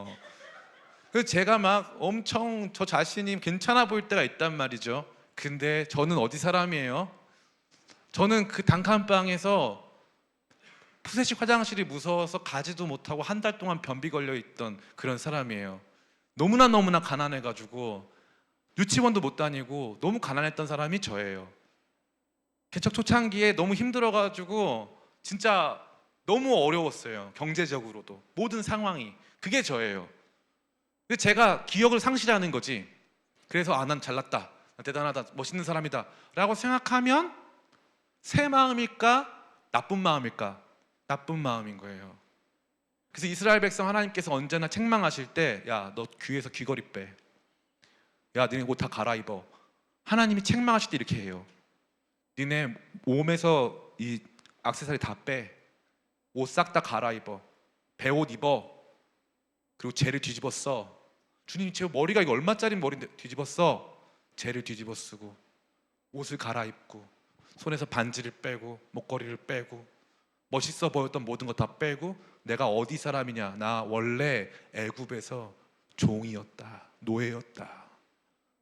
그래서 제가 막 엄청 저 자신이 괜찮아 보일 때가 있단 말이죠. 근데 저는 어디 사람이에요? 저는 그 단칸방에서 푸세식 화장실이 무서워서 가지도 못하고 한 달 동안 변비 걸려 있던 그런 사람이에요. 너무나 가난해가지고 유치원도 못 다니고 너무 가난했던 사람이 저예요. 개척 초창기에 너무 힘들어가지고 진짜 너무 어려웠어요. 경제적으로도 모든 상황이. 그게 저예요. 근데 제가 기억을 상실하는 거지. 그래서 난 잘났다, 난 대단하다, 멋있는 사람이다 라고 생각하면 새 마음일까? 나쁜 마음일까? 나쁜 마음인 거예요. 그래서 이스라엘 백성 하나님께서 언제나 책망하실 때, 야, 너 귀에서 귀걸이 빼, 야, 너네 옷 다 갈아입어. 하나님이 책망하실 때 이렇게 해요. 니네 몸에서 이 액세서리 다 빼, 옷 싹 다 갈아입어, 배옷 입어, 그리고 재를 뒤집어 써. 주님, 제 머리가 이거 얼마짜리 머리인데 뒤집어 써. 재를 뒤집어 쓰고 옷을 갈아입고 손에서 반지를 빼고 목걸이를 빼고 멋있어 보였던 모든 거 다 빼고, 내가 어디 사람이냐, 나 원래 애굽에서 종이었다, 노예였다.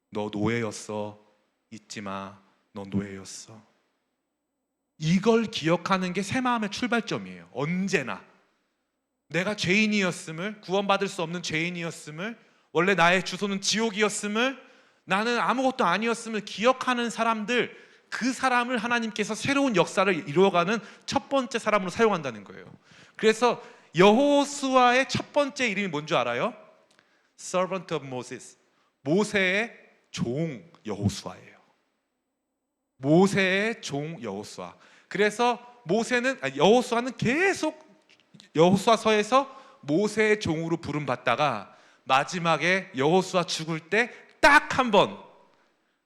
너 노예였어, 잊지 마, 너 노예였어. 이걸 기억하는 게 새 마음의 출발점이에요. 언제나 내가 죄인이었음을, 구원받을 수 없는 죄인이었음을, 원래 나의 주소는 지옥이었음을, 나는 아무것도 아니었음을 기억하는 사람들, 그 사람을 하나님께서 새로운 역사를 이루어가는 첫 번째 사람으로 사용한다는 거예요. 그래서 여호수아의 첫 번째 이름이 뭔지 알아요? Servant of Moses, 모세의 종 여호수아예요. 모세의 종 여호수아. 그래서 여호수아는 계속 여호수아서에서 모세의 종으로 부름받다가 마지막에 여호수아 죽을 때 딱 한 번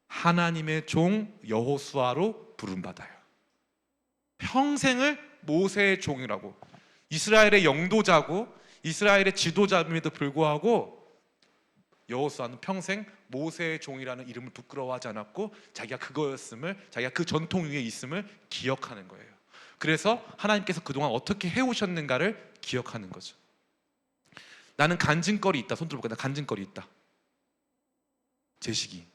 하나님의 종 여호수아로 부름받아요. 평생을 모세의 종이라고, 이스라엘의 영도자고 이스라엘의 지도자임에도 불구하고 여호수아는 평생 모세의 종이라는 이름을 부끄러워하지 않았고, 자기가 그거였음을, 자기가 그 전통 위에 있음을 기억하는 거예요. 그래서 하나님께서 그동안 어떻게 해오셨는가를 기억하는 거죠. 나는 간증거리 있다. 손 들어볼까? 나 간증거리 있다. 제시기.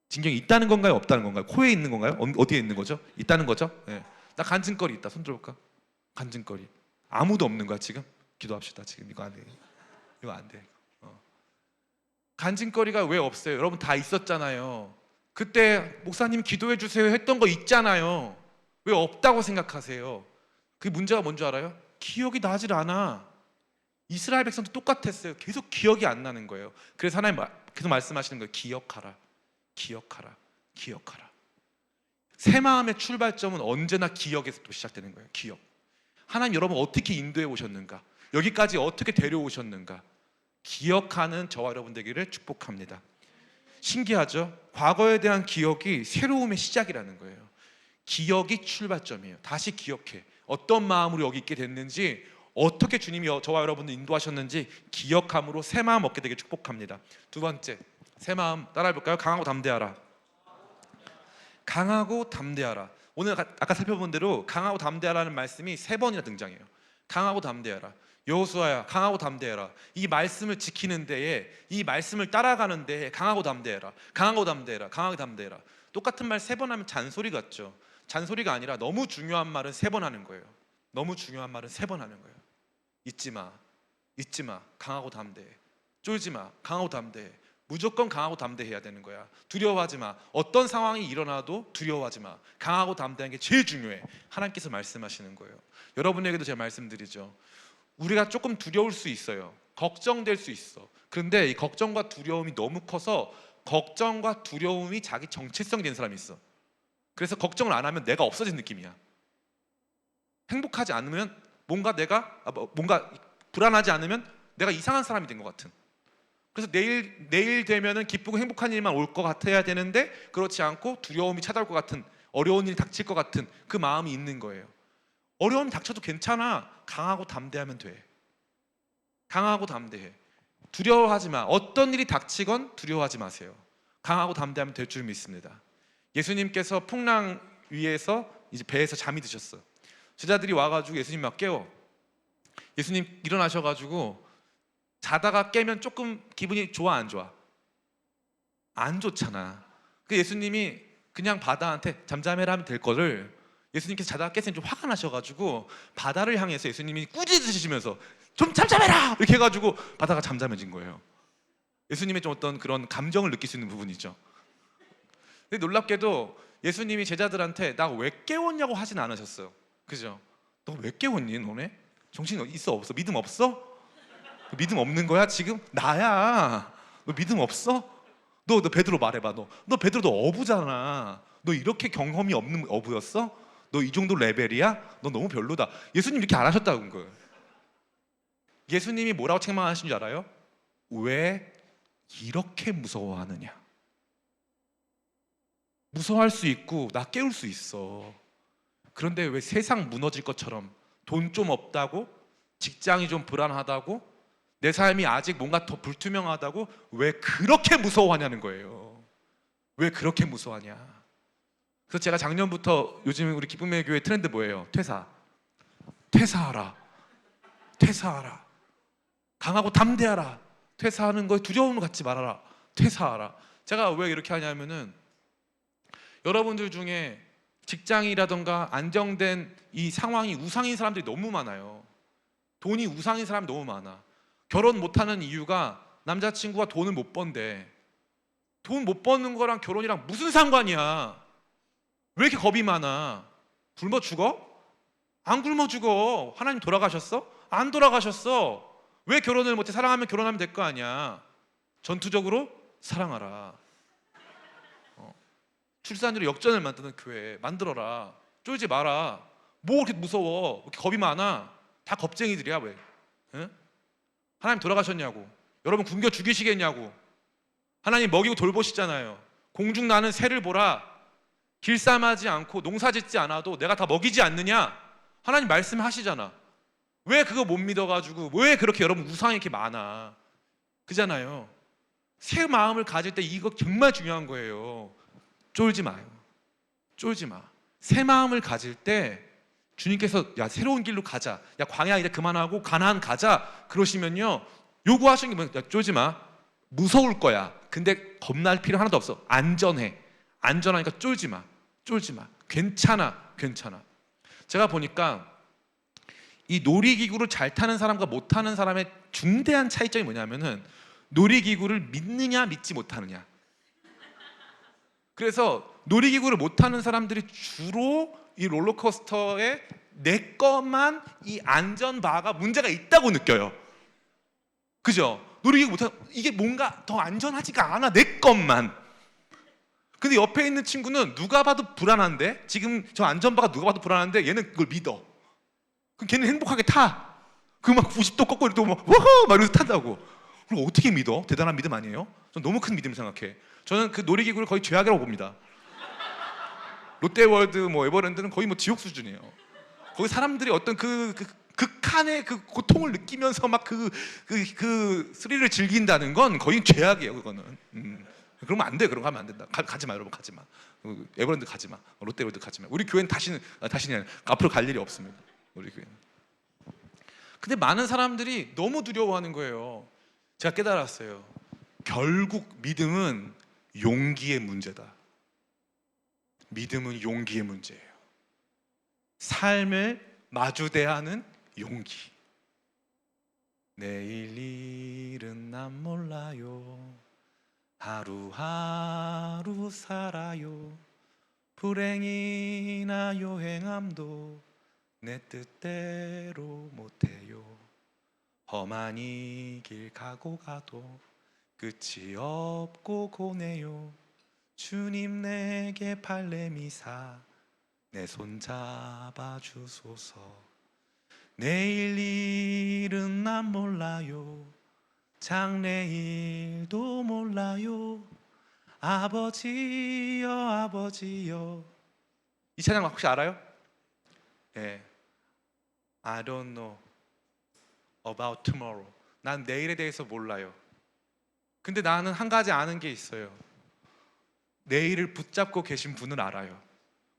진경이 있다는 건가요? 없다는 건가요? 코에 있는 건가요? 어디에 있는 거죠? 있다는 거죠? 네. 나 간증거리 있다. 손 들어볼까? 간증거리. 아무도 없는 거야 지금? 기도합시다. 지금 이거 안 돼. 이거 안 돼. 간증거리가 왜 없어요? 여러분 다 있었잖아요. 그때 목사님 기도해 주세요 했던 거 있잖아요. 왜 없다고 생각하세요? 그 문제가 뭔지 알아요? 기억이 나질 않아. 이스라엘 백성도 똑같았어요. 계속 기억이 안 나는 거예요. 그래서 하나님 계속 말씀하시는 거예요. 기억하라, 기억하라, 기억하라. 새 마음의 출발점은 언제나 기억에서부터 시작되는 거예요. 기억. 하나님 여러분 어떻게 인도해 오셨는가, 여기까지 어떻게 데려오셨는가, 기억하는 저와 여러분 되기를 축복합니다. 신기하죠? 과거에 대한 기억이 새로움의 시작이라는 거예요. 기억이 출발점이에요. 다시 기억해. 어떤 마음으로 여기 있게 됐는지, 어떻게 주님이 저와 여러분을 인도하셨는지 기억함으로 새 마음 얻게 되길 축복합니다. 두 번째, 새 마음 따라해볼까요? 강하고 담대하라. 강하고 담대하라. 오늘 아까 살펴본 대로 강하고 담대하라는 말씀이 3번이나 등장해요. 강하고 담대하라. 여호수아야, 강하고 담대해라. 이 말씀을 지키는 데에, 이 말씀을 따라가는 데에 강하고 담대해라, 강하고 담대해라, 강하고 담대해라. 똑같은 말 3번 하면 잔소리 같죠? 잔소리가 아니라 너무 중요한 말은 3번 하는 거예요. 너무 중요한 말은 3번 하는 거예요. 잊지 마, 잊지 마, 강하고 담대해. 쫄지 마, 강하고 담대해. 무조건 강하고 담대해야 되는 거야. 두려워하지 마. 어떤 상황이 일어나도 두려워하지 마. 강하고 담대한 게 제일 중요해. 하나님께서 말씀하시는 거예요. 여러분에게도 제가 말씀드리죠. 우리가 조금 두려울 수 있어요. 걱정될 수 있어. 그런데 이 걱정과 두려움이 너무 커서 걱정과 두려움이 자기 정체성이 된 사람이 있어. 그래서 걱정을 안 하면 내가 없어진 느낌이야. 행복하지 않으면 뭔가 불안하지 않으면 내가 이상한 사람이 된 것 같은. 그래서 내일 되면은 기쁘고 행복한 일만 올 것 같아야 되는데 그렇지 않고 두려움이 찾아올 것 같은, 어려운 일이 닥칠 것 같은 그 마음이 있는 거예요. 어려움이 닥쳐도 괜찮아. 강하고 담대하면 돼. 강하고 담대해. 두려워하지 마. 어떤 일이 닥치건 두려워하지 마세요. 강하고 담대하면 될 줄 믿습니다. 예수님께서 풍랑 위에서 이제 배에서 잠이 드셨어. 제자들이 와가지고 예수님 막 깨워. 예수님 일어나셔가지고 자다가 깨면 조금 기분이 좋아 안 좋아? 안 좋잖아. 그 예수님이 그냥 바다한테 잠잠해라 하면 될 거를 예수님께서 자다가 깼으니 좀 화가 나셔가지고 바다를 향해서 예수님이 꾸짖으시면서 좀 잠잠해라 이렇게 해가지고 바다가 잠잠해진 거예요. 예수님의 좀 어떤 그런 감정을 느낄 수 있는 부분이죠. 근데 놀랍게도 예수님이 제자들한테 나 왜 깨웠냐고 하진 않으셨어요. 그죠? 너 왜 깨웠니 너네? 정신 있어 없어? 믿음 없어? 너 믿음 없는 거야 지금? 나야. 너 믿음 없어? 너 베드로 말해봐. 너 베드로 너 어부잖아. 너 이렇게 경험이 없는 어부였어? 너 이 정도 레벨이야? 너 너무 별로다. 예수님 이렇게 안 하셨다는 거예요. 예수님이 뭐라고 책망하신 줄 알아요? 왜 이렇게 무서워하느냐? 무서워할 수 있고 나 깨울 수 있어. 그런데 왜 세상 무너질 것처럼 돈 좀 없다고, 직장이 좀 불안하다고, 내 삶이 아직 뭔가 더 불투명하다고 왜 그렇게 무서워하냐는 거예요. 왜 그렇게 무서워하냐? 그래서 제가 작년부터 요즘 우리 기쁨의 교회 트렌드 뭐예요? 퇴사하라. 강하고 담대하라. 퇴사하는 거에 두려움을 갖지 말아라. 퇴사하라. 제가 왜 이렇게 하냐면은 여러분들 중에 직장이라던가 안정된 이 상황이 우상인 사람들이 너무 많아요. 돈이 우상인 사람이 너무 많아. 결혼 못하는 이유가 남자친구가 돈을 못 번대. 돈 못 버는 거랑 결혼이랑 무슨 상관이야? 왜 이렇게 겁이 많아? 굶어 죽어? 안 굶어 죽어. 하나님 돌아가셨어? 안 돌아가셨어. 왜 결혼을 못해? 사랑하면 결혼하면 될 거 아니야. 전투적으로 사랑하라. 출산율 역전을 만드는 교회 만들어라. 쫄지 마라. 뭐 그렇게 무서워? 왜 이렇게 겁이 많아? 다 겁쟁이들이야. 왜? 응? 하나님 돌아가셨냐고. 여러분 굶겨 죽이시겠냐고. 하나님 먹이고 돌보시잖아요. 공중 나는 새를 보라. 길쌈하지 않고 농사짓지 않아도 내가 다 먹이지 않느냐? 하나님 말씀하시잖아. 왜 그거 못 믿어가지고 왜 그렇게 여러분 우상이 이렇게 많아? 그잖아요. 새 마음을 가질 때 이거 정말 중요한 거예요. 쫄지 마요. 쫄지 마. 새 마음을 가질 때 주님께서 야 새로운 길로 가자. 야 광야 이제 그만하고 가나안 가자. 그러시면요 요구하시는 게 뭐야? 야 쫄지 마. 무서울 거야. 근데 겁날 필요 하나도 없어. 안전해. 안전하니까 쫄지 마. 쫄지 마. 괜찮아. 제가 보니까 이 놀이기구를 잘 타는 사람과 못 타는 사람의 중대한 차이점이 뭐냐면은 놀이기구를 믿느냐 믿지 못하느냐. 그래서 놀이기구를 못 타는 사람들이 주로 이 롤러코스터에 내 것만 이 안전바가 문제가 있다고 느껴요. 그죠? 놀이기구 못 타는 이게 뭔가 더 안전하지가 않아. 내 것만. 근데 옆에 있는 친구는 누가 봐도 불안한데 지금 저 안전바가 누가 봐도 불안한데 얘는 그걸 믿어. 그럼 걔는 행복하게 타. 그 막 90도 꺾고 이러고 막 워호 막 이러면서 탄다고. 그럼 어떻게 믿어? 대단한 믿음 아니에요? 전 너무 큰 믿음 생각해. 저는 그 놀이기구를 거의 죄악이라고 봅니다. 롯데월드 뭐 에버랜드는 거의 뭐 지옥 수준이에요. 거기 사람들이 어떤 그 극한의 그 고통을 느끼면서 막 그 스릴을 즐긴다는 건 거의 죄악이에요. 그거는. 그러면 안 돼. 그런 거 하면 안 된다. 가지 마, 여러분 가지 마. 에버랜드 가지 마. 롯데월드 가지 마. 우리 교회는 다시는 아니라 앞으로 갈 일이 없습니다. 우리 교회는. 근데 많은 사람들이 너무 두려워하는 거예요. 제가 깨달았어요. 결국 믿음은 용기의 문제다. 믿음은 용기의 문제예요. 삶을 마주대하는 용기. 내일 일은 난 몰라요. 하루하루 살아요. 불행이나 요행함도 내 뜻대로 못해요. 험한 이 길 가고 가도 끝이 없고 고네요. 주님 내게 팔 내미사 내 손 잡아주소서. 내일 일은 난 몰라요. 장래일도 몰라요. 아버지여 아버지여. 이 찬양 혹시 알아요? 네. I don't know about tomorrow. 난 내일에 대해서 몰라요. 근데 나는 한 가지 아는 게 있어요. 내일을 붙잡고 계신 분을 알아요.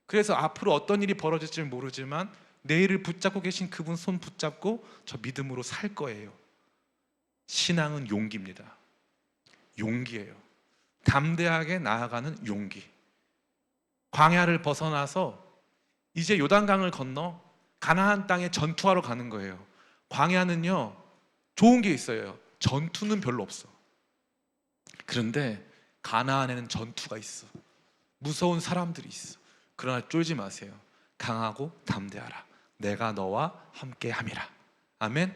그래서 앞으로 어떤 일이 벌어질지 모르지만 내일을 붙잡고 계신 그분 손 붙잡고 저 믿음으로 살 거예요. 신앙은 용기입니다. 용기예요. 담대하게 나아가는 용기. 광야를 벗어나서 이제 요단강을 건너 가나안 땅에 전투하러 가는 거예요. 광야는요 좋은 게 있어요. 전투는 별로 없어. 그런데 가나안에는 전투가 있어. 무서운 사람들이 있어. 그러나 쫄지 마세요. 강하고 담대하라. 내가 너와 함께 함이라. 아멘.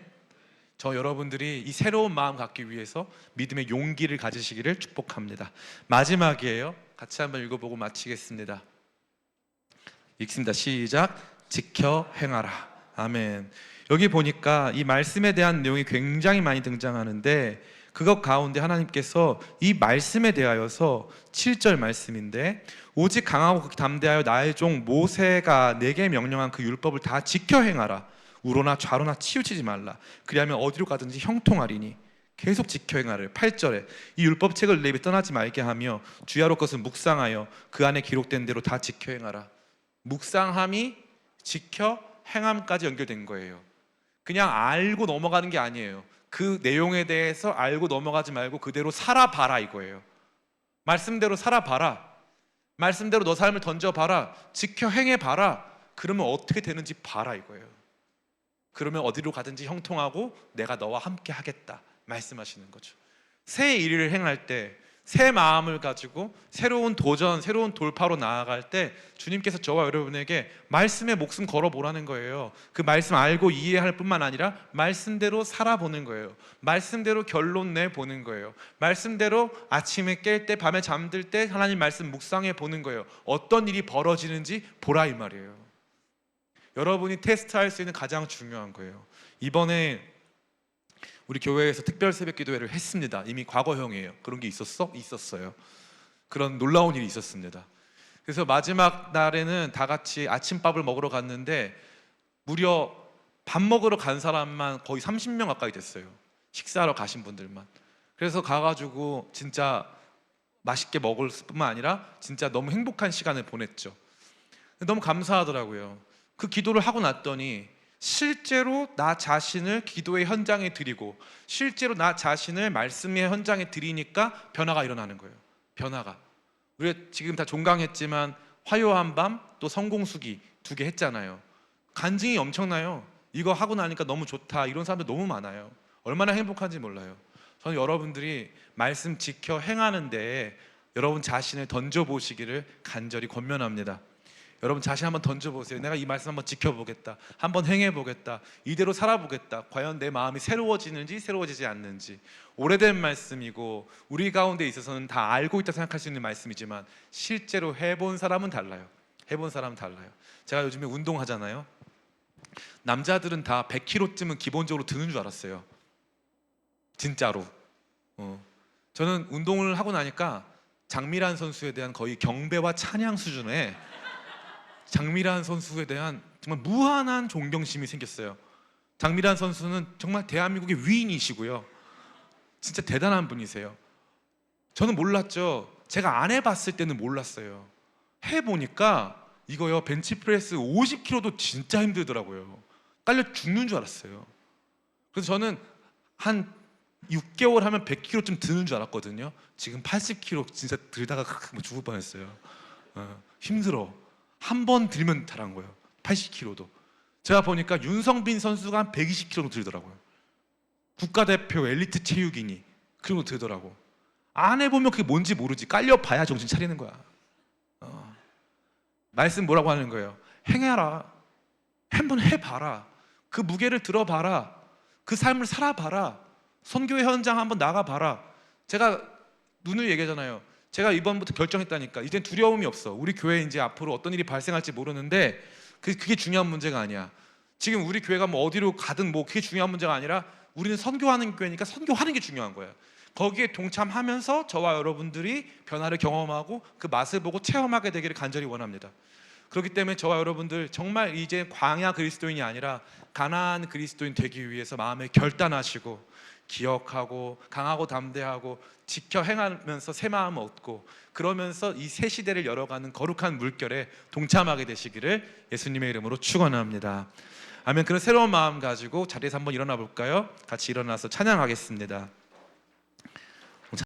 저 여러분들이 이 새로운 마음 갖기 위해서 믿음의 용기를 가지시기를 축복합니다. 마지막이에요. 같이 한번 읽어보고 마치겠습니다. 읽습니다. 시작. 지켜 행하라. 아멘. 여기 보니까 이 말씀에 대한 내용이 굉장히 많이 등장하는데 그것 가운데 하나님께서 이 말씀에 대하여서 7절 말씀인데 오직 강하고 담대하여 나의 종 모세가 내게 명령한 그 율법을 다 지켜 행하라. 우로나 좌로나 치우치지 말라. 그리하면 어디로 가든지 형통하리니. 계속 지켜 행하라. 8절에 이 율법책을 내 입에 떠나지 말게 하며 주야로 것은 묵상하여 그 안에 기록된 대로 다 지켜 행하라. 묵상함이 지켜 행함까지 연결된 거예요. 그냥 알고 넘어가는 게 아니에요. 그 내용에 대해서 알고 넘어가지 말고 그대로 살아봐라 이거예요. 말씀대로 살아봐라. 말씀대로 너 삶을 던져봐라. 지켜 행해봐라. 그러면 어떻게 되는지 봐라 이거예요. 그러면 어디로 가든지 형통하고 내가 너와 함께 하겠다 말씀하시는 거죠. 새 일을 행할 때 새 마음을 가지고 새로운 도전, 새로운 돌파로 나아갈 때 주님께서 저와 여러분에게 말씀에 목숨 걸어보라는 거예요. 그 말씀 알고 이해할 뿐만 아니라 말씀대로 살아보는 거예요. 말씀대로 결론 내보는 거예요. 말씀대로 아침에 깰 때, 밤에 잠들 때 하나님 말씀 묵상해 보는 거예요. 어떤 일이 벌어지는지 보라 이 말이에요. 여러분이 테스트할 수 있는 가장 중요한 거예요. 이번에 우리 교회에서 특별 새벽 기도회를 했습니다. 이미 과거형이에요. 그런 게 있었어? 있었어요. 그런 놀라운 일이 있었습니다. 그래서 마지막 날에는 다 같이 아침밥을 먹으러 갔는데 무려 밥 먹으러 간 사람만 거의 30명 가까이 됐어요. 식사하러 가신 분들만. 그래서 가가지고 진짜 맛있게 먹을 뿐만 아니라 진짜 너무 행복한 시간을 보냈죠. 너무 감사하더라고요. 그 기도를 하고 났더니 실제로 나 자신을 기도의 현장에 드리고 실제로 나 자신을 말씀의 현장에 드리니까 변화가 일어나는 거예요. 변화가. 우리가 지금 다 종강했지만 화요한 밤 또 성공수기 2개 했잖아요. 간증이 엄청나요. 이거 하고 나니까 너무 좋다 이런 사람들 너무 많아요. 얼마나 행복한지 몰라요. 저는 여러분들이 말씀 지켜 행하는 데에 여러분 자신을 던져보시기를 간절히 권면합니다. 여러분 자신 한번 던져보세요. 내가 이 말씀 한번 지켜보겠다. 한번 행해보겠다. 이대로 살아보겠다. 과연 내 마음이 새로워지는지 새로워지지 않는지. 오래된 말씀이고 우리 가운데 있어서는 다 알고 있다 생각할 수 있는 말씀이지만 실제로 해본 사람은 달라요. 해본 사람은 달라요. 제가 요즘에 운동하잖아요. 남자들은 다 100kg쯤은 기본적으로 드는 줄 알았어요. 진짜로. 저는 운동을 하고 나니까 장미란 선수에 대한 거의 경배와 찬양 수준의 장미란 선수에 대한 정말 무한한 존경심이 생겼어요. 장미란 선수는 정말 대한민국의 위인이시고요. 진짜 대단한 분이세요. 저는 몰랐죠. 제가 안 해봤을 때는 몰랐어요. 해보니까 이거요 벤치프레스 50kg도 진짜 힘들더라고요. 깔려 죽는 줄 알았어요. 그래서 저는 한 6개월 하면 100kg쯤 드는 줄 알았거든요. 지금 80kg 진짜 들다가 죽을 뻔했어요. 힘들어. 한 번 들면 잘한 거예요. 80kg도. 제가 보니까 윤성빈 선수가 한 120kg 들더라고요. 국가대표 엘리트 체육인이 그런 거 들더라고. 안 해보면 그게 뭔지 모르지. 깔려봐야 정신 차리는 거야. 말씀 뭐라고 하는 거예요? 행해라. 한번 해봐라. 그 무게를 들어봐라. 그 삶을 살아봐라. 선교의 현장 한번 나가봐라. 제가 눈을 얘기하잖아요. 제가 이번부터 결정했다니까. 이젠 두려움이 없어. 우리 교회에 이제 앞으로 어떤 일이 발생할지 모르는데 그게 중요한 문제가 아니야. 지금 우리 교회가 뭐 어디로 가든 뭐 그게 중요한 문제가 아니라 우리는 선교하는 교회니까 선교하는 게 중요한 거야. 거기에 동참하면서 저와 여러분들이 변화를 경험하고 그 맛을 보고 체험하게 되기를 간절히 원합니다. 그렇기 때문에 저와 여러분들 정말 이제 광야 그리스도인이 아니라 가나안 그리스도인 되기 위해서 마음에 결단하시고 기억하고 강하고 담대하고 지켜 행하면서 새 마음 얻고 그러면서 이 새 시대를 열어가는 거룩한 물결에 동참하게 되시기를 예수님의 이름으로 축원합니다. 아멘. 그런 새로운 마음 가지고 자리에서 한번 일어나 볼까요? 같이 일어나서 찬양하겠습니다.